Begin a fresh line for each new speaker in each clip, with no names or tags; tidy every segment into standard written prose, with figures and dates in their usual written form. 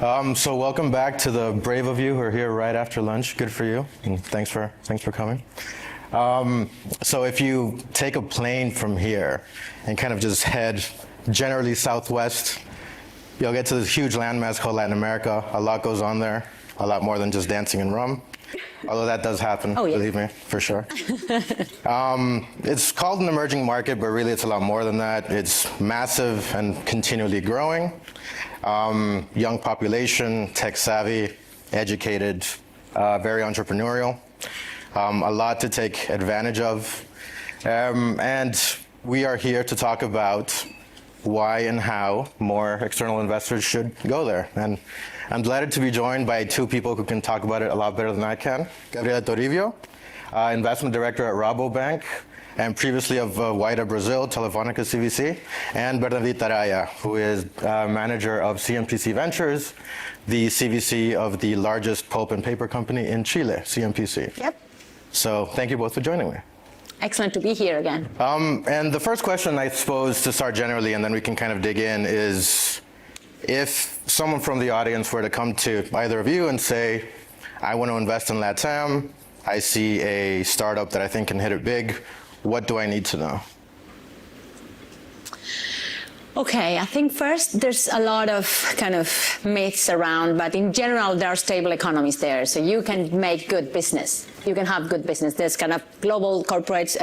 So welcome back to the brave of you who are here right after lunch. Good for you, and thanks for coming. So if you take a plane from here and kind of just head generally southwest, you'll get to this huge landmass called Latin America. A lot goes on there, a lot more than just dancing and rum. Although that does happen, believe me, for sure. It's called an emerging market, but really it's a lot more than that. It's massive and continually growing. Young population, tech savvy, educated, very entrepreneurial. A lot to take advantage of. And we are here to talk about why and how more external investors should go there. And I'm delighted to be joined by two people who can talk about it a lot better than I can. Gabriela Toribio, investment director at Rabobank, and previously of Wida Brazil, Telefonica CVC, and Bernadita Araya, who is manager of CMPC Ventures, the CVC of the largest pulp and paper company in Chile, CMPC.
Yep.
So thank you both for joining me.
Excellent to be here again.
And the first question, I suppose, to start generally, and then we can kind of dig in, is if someone from the audience were to come to either of you and say, I want to invest in LATAM, I see a startup that I think can hit it big, what do I need to know?
Okay, I think first there's a lot of kind of myths around, but in general there are stable economies there, so you can make good business. You can have good business. There's kind of global corporates,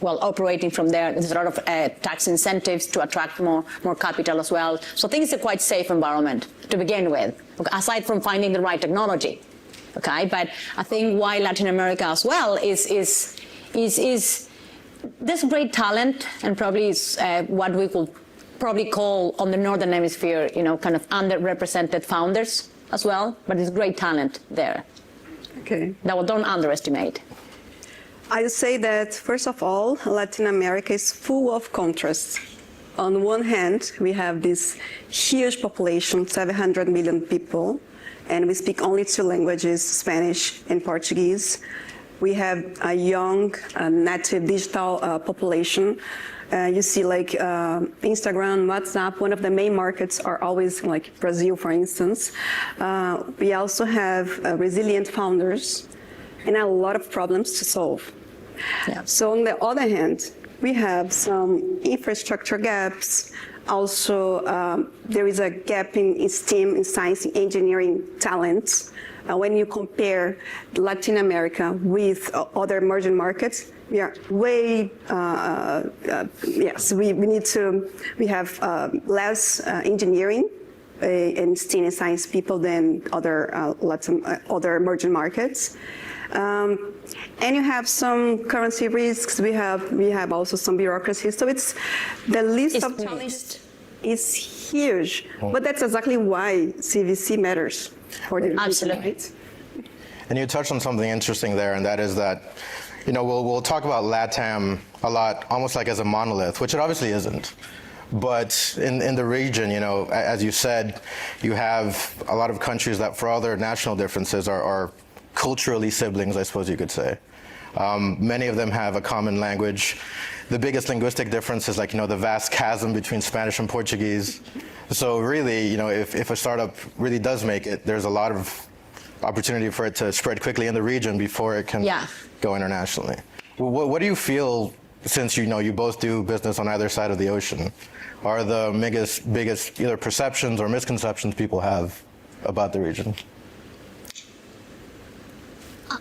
operating from there. There's a lot of tax incentives to attract more capital as well. So I think it's a quite safe environment to begin with, aside from finding the right technology. Okay, but I think why Latin America as well is there's great talent, and probably is what we could probably call on the Northern Hemisphere, kind of underrepresented founders as well, but it's great talent there.
Okay.
That don't underestimate.
I say that, first of all, Latin America is full of contrasts. On one hand, we have this huge population, 700 million people, and we speak only two languages, Spanish and Portuguese. We have a young, native digital population. You see like Instagram, WhatsApp, one of the main markets are always like Brazil, for instance. We also have resilient founders and a lot of problems to solve.
Yeah.
So on the other hand, we have some infrastructure gaps. Also, there is a gap in STEM, in science and engineering talents. When you compare Latin America with other emerging markets, we are way, we have less engineering and STEM and science people than other emerging markets. And you have some currency risks. We have also some bureaucracy. So it's the list of challenges is huge. But that's exactly why CVC matters for the
Absolutely.
Right?
And you touched on something interesting there, and that is that, we'll talk about LATAM a lot, almost like as a monolith, which it obviously isn't. But in the region, as you said, you have a lot of countries that, for all their national differences, are culturally siblings, I suppose you could say. Many of them have a common language. The biggest linguistic difference is the vast chasm between Spanish and Portuguese. So really, if a startup really does make it, there's a lot of opportunity for it to spread quickly in the region before it can go internationally. What do you feel, since you both do business on either side of the ocean, are the biggest either perceptions or misconceptions people have about the region?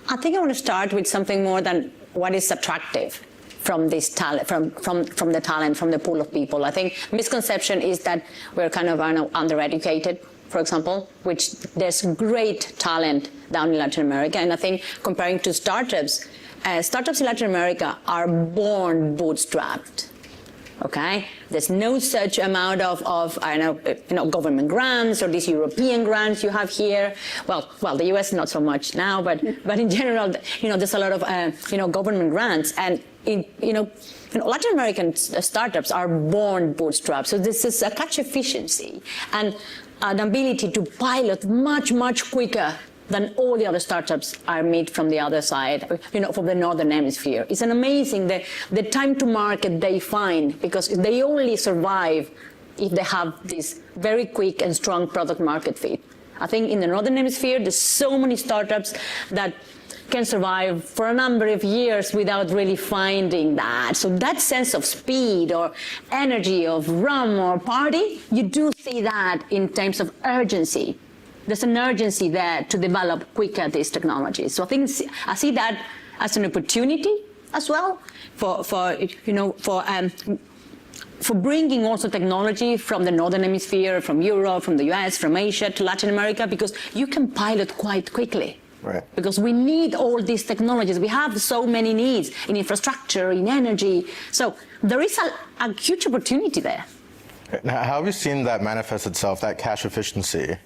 I think I want to start with something more than what is attractive from this talent, from the talent, from the pool of people. I think misconception is that we're kind of undereducated, for example, which there's great talent down in Latin America. And I think comparing to startups, startups in Latin America are born bootstrapped. Okay, there's no such amount of government grants or these European grants you have here. Well, the U.S. not so much now, but in general, there's a lot of government grants, and Latin American startups are born bootstrapped. So this is a catch efficiency and an ability to pilot much quicker than all the other startups are made from the other side, from the Northern Hemisphere. It's an amazing, the time to market they find, because they only survive if they have this very quick and strong product market fit. I think in the Northern Hemisphere, there's so many startups that can survive for a number of years without really finding that. So that sense of speed or energy of rum or party, you do see that in terms of urgency. There's an urgency there to develop quicker these technologies. So I see that as an opportunity as well for bringing also technology from the Northern Hemisphere, from Europe, from the US, from Asia to Latin America, because you can pilot quite quickly.
Right.
Because we need all these technologies. We have so many needs in infrastructure, in energy. So there is a huge opportunity there.
Now, how have you seen that manifest itself, that cash efficiency,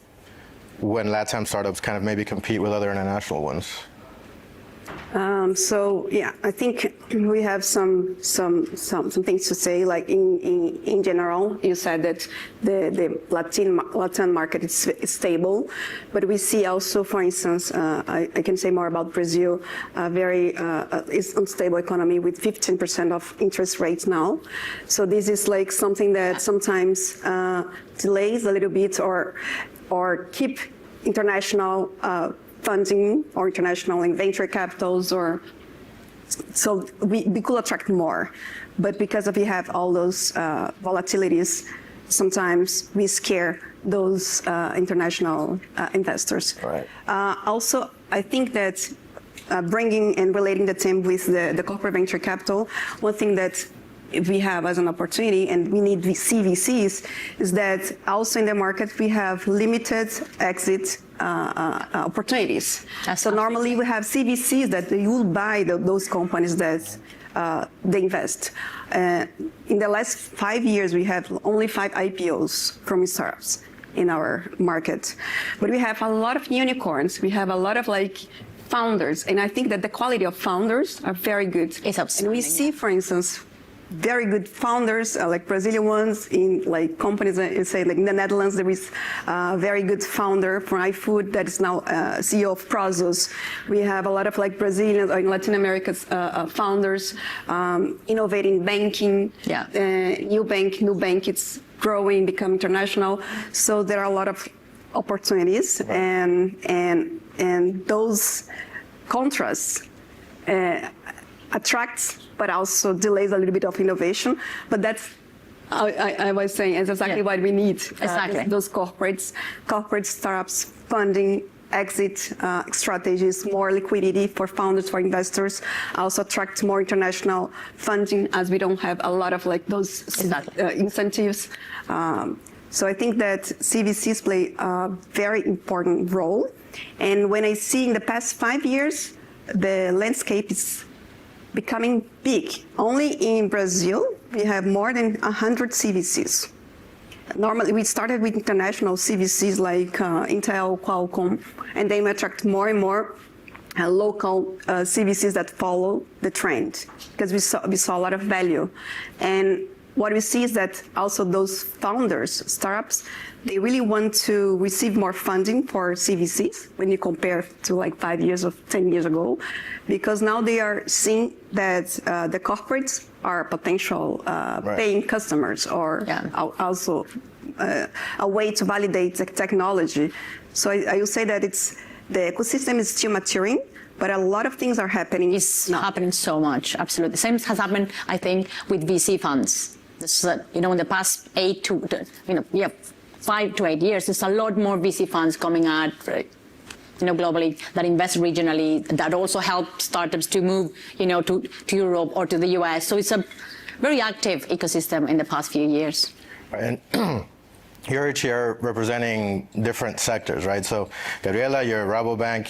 when LATAM startups kind of maybe compete with other international ones?
So yeah, I think we have some things to say. Like in general, you said that the Latin market is stable, but we see also, for instance, I can say more about Brazil, very is unstable economy with 15% of interest rates now. So this is like something that sometimes delays a little bit or keep international funding or international venture capitals, or so we could attract more, but because we have all those volatilities, sometimes we scare those international investors.
Right.
Also, I think that bringing and relating the team with the corporate venture capital, one thing that we have as an opportunity, and we need the CVCs, is that also in the market we have limited exit opportunities. So normally we have CVCs that they will buy those companies that they invest. In the last 5 years, we have only 5 IPOs from startups in our market, but we have a lot of unicorns. We have a lot of founders, and I think that the quality of founders are very good.
It's outstanding.
And we see, for instance, very good founders, like Brazilian ones in companies, say in the Netherlands, there is a very good founder from iFood that is now CEO of Prozos. We have a lot of Brazilians or in Latin America's founders innovating banking.
Yeah.
New bank, it's growing, become international. So there are a lot of opportunities, right. and those contrasts attracts, but also delays a little bit of innovation. But that's, I was saying, is exactly what we need.
Exactly.
Those corporate startups, funding, exit strategies, more liquidity for founders, for investors, also attract more international funding, as we don't have a lot of those incentives. So I think that CVCs play a very important role. And when I see in the past 5 years, the landscape is becoming big. Only in Brazil, we have more than 100 CVCs. Normally, we started with international CVCs like Intel, Qualcomm, and then we attract more and more local CVCs that follow the trend, because we saw a lot of value. And what we see is that also those founders, startups, they really want to receive more funding for CVCs when you compare to 5 years or 10 years ago, because now they are seeing that the corporates are potential paying customers, or also a way to validate the technology. So I will say that the ecosystem is still maturing, but a lot of things are happening.
It's happening so much, absolutely. Same has happened, I think, with VC funds. This, in the past 5 to 8 years, there's a lot more VC funds coming out, globally, that invest regionally, that also help startups to move, to Europe or to the US. So it's a very active ecosystem in the past few years.
And you're here representing different sectors, right? So Gabriela, you're Rabobank,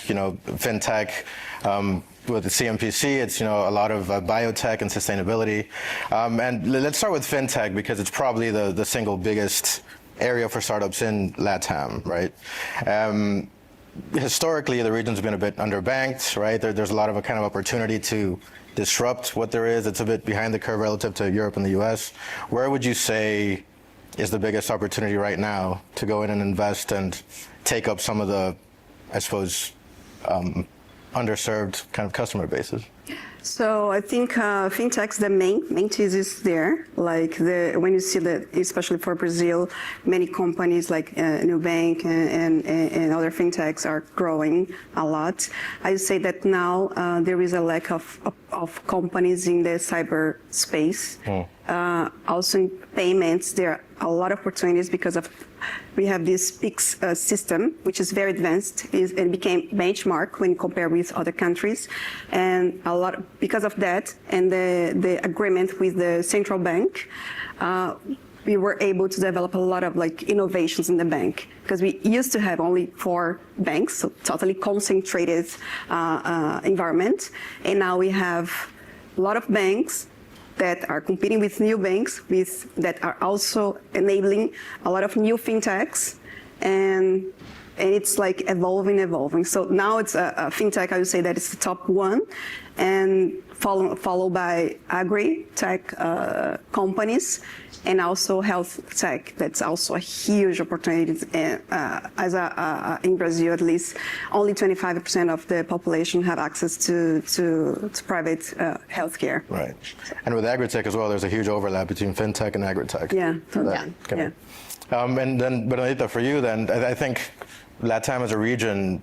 fintech. With the CMPC, it's a lot of biotech and sustainability. And let's start with fintech, because it's probably the single biggest area for startups in LATAM, right? Historically, the region's been a bit underbanked, right? There's a lot of a kind of opportunity to disrupt what there is. It's a bit behind the curve relative to Europe and the US. Where would you say is the biggest opportunity right now to go in and invest and take up some of the, I suppose, underserved kind of customer bases?
So I think fintech's the main thesis there. Like when you see that, especially for Brazil, many companies like Nubank and other fintechs are growing a lot. I would say that now there is a lack of companies in the cyber space. Also in payments, there are a lot of opportunities because we have this PIX system, which is very advanced. It became benchmark when you compare with other countries, and because of that and the agreement with the central bank, we were able to develop a lot of like innovations in the bank, because we used to have only 4 banks, so totally concentrated environment, and now we have a lot of banks that are competing with new banks that are also enabling a lot of new fintechs, and it's like evolving. So now it's a fintech, I would say that it's the top one, and followed by agri-tech companies, and also health tech. That's also a huge opportunity. In Brazil, at least, only 25% of the population have access to private healthcare.
Right. And with agri-tech as well, there's a huge overlap between fintech and agri-tech.
Yeah.
And then, but Anita, for you then, I think LATAM as a region,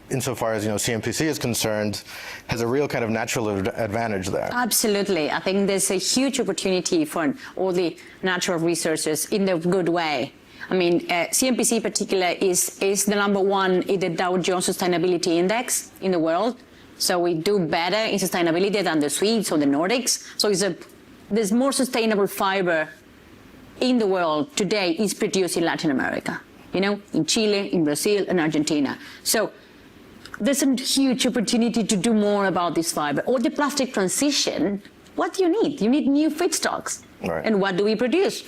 insofar as CMPC is concerned, has a real kind of natural advantage there.
Absolutely. I think there's a huge opportunity for all the natural resources in the good way. I mean, CMPC in particular is the #1 in the Dow Jones Sustainability Index in the world. So we do better in sustainability than the Swedes or the Nordics. So there's more sustainable fiber in the world today is produced in Latin America, in Chile, in Brazil, and Argentina. So there's a huge opportunity to do more about this fiber. Or the plastic transition, what do you need? You need new feedstocks.
Right.
And what do we produce?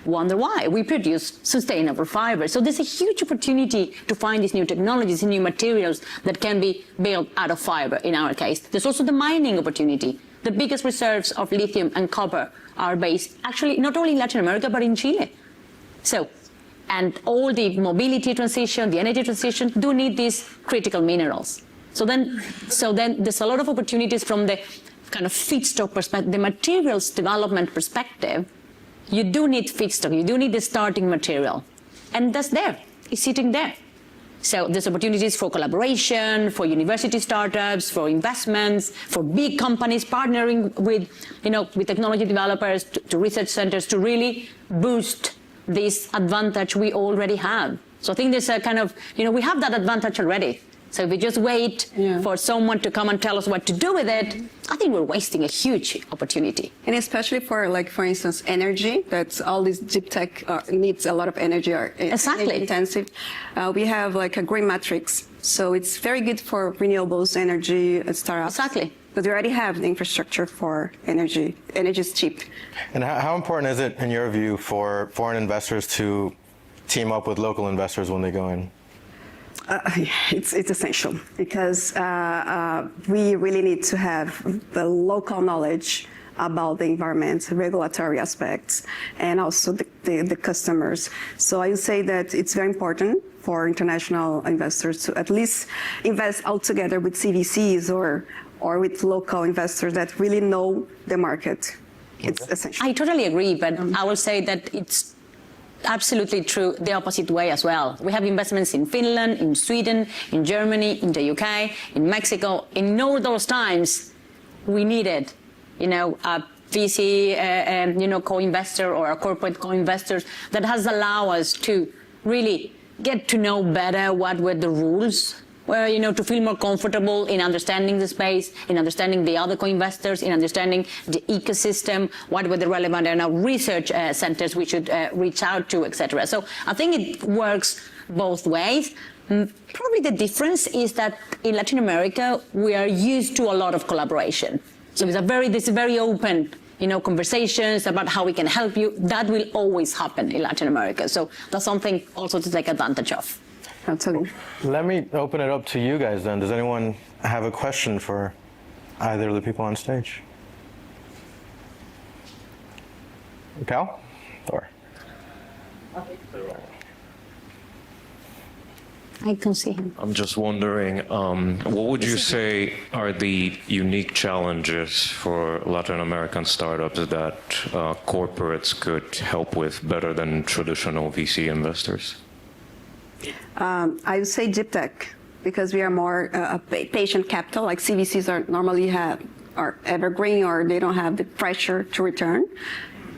Wonder why? We produce sustainable fiber. So there's a huge opportunity to find these new technologies and new materials that can be built out of fiber, in our case. There's also the mining opportunity. The biggest reserves of lithium and copper are based, actually, not only in Latin America, but in Chile. And all the mobility transition, the energy transition do need these critical minerals. So then there's a lot of opportunities from the kind of feedstock perspective, the materials development perspective. You do need feedstock, you do need the starting material. And that's there, it's sitting there. So there's opportunities for collaboration, for university startups, for investments, for big companies partnering with technology developers, to research centers to really boost this advantage we already have. So I think there's a kind of, we have that advantage already. So if we just wait for someone to come and tell us what to do with it, I think we're wasting a huge opportunity.
And especially for instance, energy, that's all this deep tech needs a lot of energy, or
Exactly.
energy intensive. We have like a green matrix. So it's very good for renewables, energy, startups.
Exactly.
But we already have the infrastructure for energy. Energy is cheap.
And how important is it, in your view, for foreign investors to team up with local investors when they go in?
It's essential, because we really need to have the local knowledge about the environment, regulatory aspects, and also the customers. So I would say that it's very important for international investors to at least invest all together with CVCs or with local investors that really know the market. It's essential.
I totally agree, but I will say that it's absolutely true the opposite way as well. We have investments in Finland, in Sweden, in Germany, in the UK, in Mexico. In all those times, we needed, a VC, co-investor or a corporate co-investor that has allowed us to really get to know better what were the rules, to feel more comfortable in understanding the space, in understanding the other co-investors, in understanding the ecosystem, what were the relevant research centers we should reach out to, etc. So I think it works both ways. Probably the difference is that in Latin America, we are used to a lot of collaboration. So it's this very open, conversations about how we can help you. That will always happen in Latin America. So that's something also to take advantage of.
Absolutely.
Let me open it up to you guys then. Does anyone have a question for either of the people on stage? Cal? Or?
I can see him.
I'm just wondering, what would you say are the unique challenges for Latin American startups that corporates could help with better than traditional VC investors?
I would say deep tech, because we are more patient capital. Like CVCs are normally are evergreen, or they don't have the pressure to return.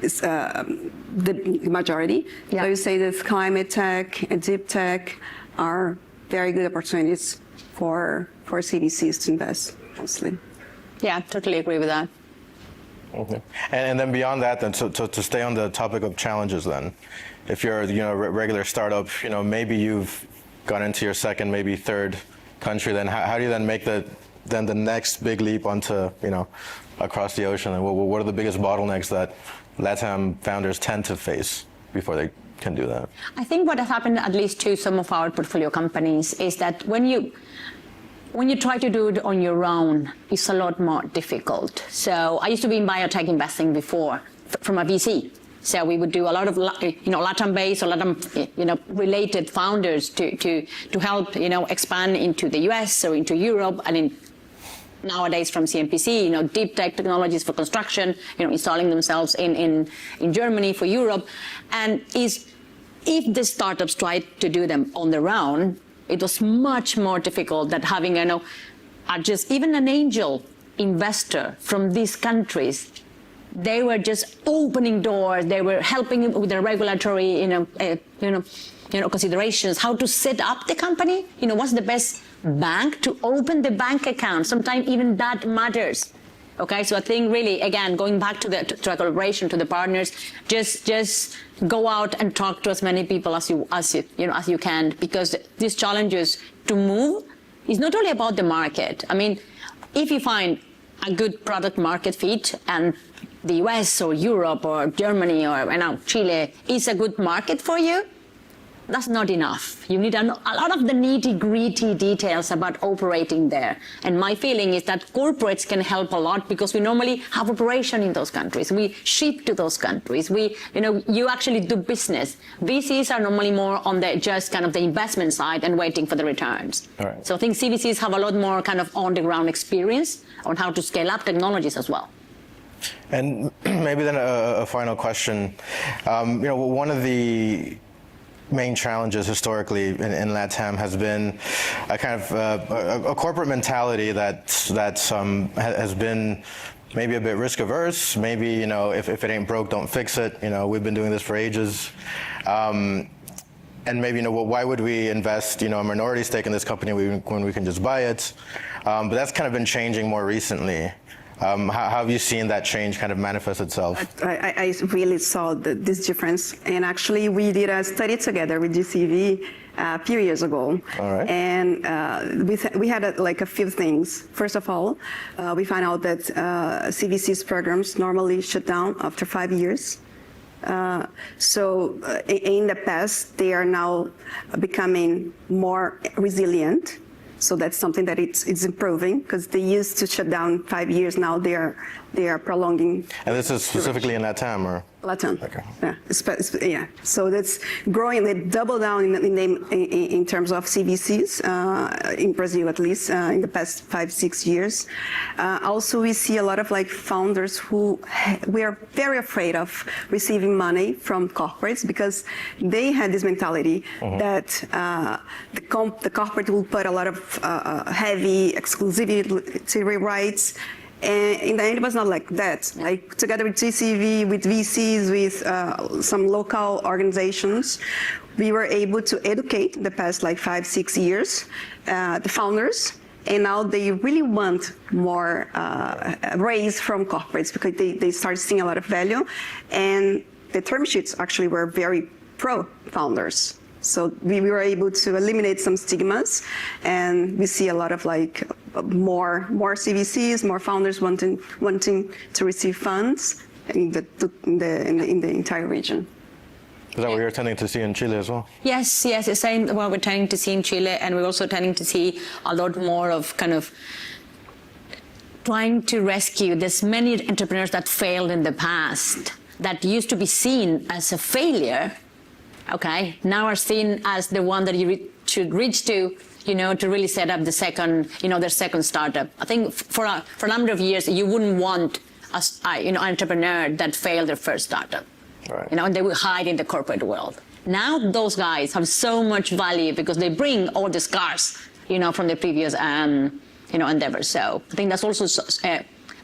It's the majority.
Yeah.
I would say that climate tech and deep tech are very good opportunities for CVCs to invest, mostly.
Yeah, totally agree with that.
Okay. And then beyond that, then to stay on the topic of challenges, then, if you're a regular startup, maybe you've gone into your second, maybe third country, then how do you then make the next big leap onto across the ocean? And what are the biggest bottlenecks that LATAM founders tend to face before they can do that?
I think what has happened, at least to some of our portfolio companies, is that when you try to do it on your own, it's a lot more difficult. So I used to be in biotech investing before from a VC. So we would do a lot of LATAM-based or LATAM related founders to help expand into the US or into Europe, and nowadays from CMPC, deep tech technologies for construction, installing themselves in Germany for Europe. And if the startups tried to do them on their own, it was much more difficult than having, just even an angel investor from these countries. They were just opening doors. They were helping with the regulatory, considerations, how to set up the company. What's the best bank to open the bank account? Sometimes even that matters. Okay, so I think really, again, going back to the collaboration, to the partners, just go out and talk to as many people as you can, because these challenges to move is not only about the market. I mean, if you find a good product market fit and the US or Europe or Germany or Chile is a good market for you, that's not enough. You need a lot of the nitty-gritty details about operating there. And my feeling is that corporates can help a lot, because we normally have operation in those countries. We ship to those countries. You actually do business. VCs are normally more on just kind of the investment side and waiting for the returns.
All right.
So I think CVCs have a lot more kind of on-the-ground experience on how to scale up technologies as well.
And maybe then a final question. One of the main challenges historically in LATAM has been a kind of a corporate mentality that has been maybe a bit risk averse. Maybe if it ain't broke, don't fix it. We've been doing this for ages, and maybe why would we invest a minority stake in this company when we can just buy it? But that's kind of been changing more recently. How have you seen that change kind of manifest itself?
I really saw this difference. And actually, we did a study together with GCV a few years ago.
All right.
And we had a few things. First of all, we found out that CVC's programs normally shut down after 5 years. So in the past, they are now becoming more resilient. So that's something that it's improving, because they used to shut down 5 years. Now they are prolonging. And
this is specifically in LATAM, or?
LATAM.
Okay.
Yeah. So that's growing. They double down in terms of CVCs in Brazil, at least in the past 5-6 years. Also, we see a lot of founders who we are very afraid of receiving money from corporates, because they had this mentality that the corporate will put a lot of heavy exclusivity rights. And in the end, it was not like that. Together with GCV, with VCs, with some local organizations, we were able to educate the past 5-6 years the founders, and now they really want more raise from corporates, because they start seeing a lot of value, and the term sheets actually were very pro founders. So we were able to eliminate some stigmas, and we see a lot of more CVCs, more founders wanting to receive funds in the entire region.
Is that what you're tending to see in Chile as well?
Yes, the same what we're tending to see in Chile, and we're also tending to see a lot more of kind of trying to rescue. There's many entrepreneurs that failed in the past that used to be seen as a failure. Okay, now are seen as the one that you to reach to, to really set up the second, their second startup. I think for a number of years, you wouldn't want an entrepreneur that failed their first startup.
Right.
And they will hide in the corporate world. Now those guys have so much value because they bring all the scars, from the previous, endeavors. So I think that's also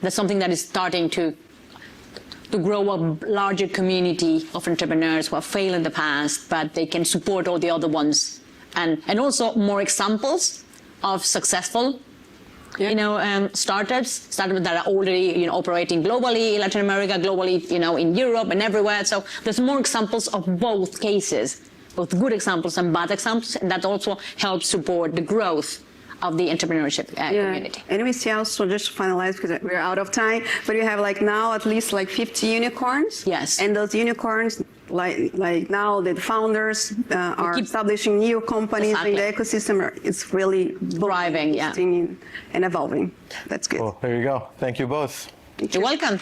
that's something that is starting to grow a larger community of entrepreneurs who have failed in the past, but they can support all the other ones, and also more examples of successful, startups that are already, operating globally, Latin America, globally, in Europe and everywhere. So there's more examples of both cases, both good examples and bad examples, and that also helps support the growth of the entrepreneurship community.
And we see also, just to finalize, because we're out of time, but you have now at least 50 unicorns.
Yes.
And those unicorns, like now the founders are establishing new companies in the ecosystem. It's really
thriving,
and evolving. That's good.
Well, there you go. Thank you both.
You're welcome.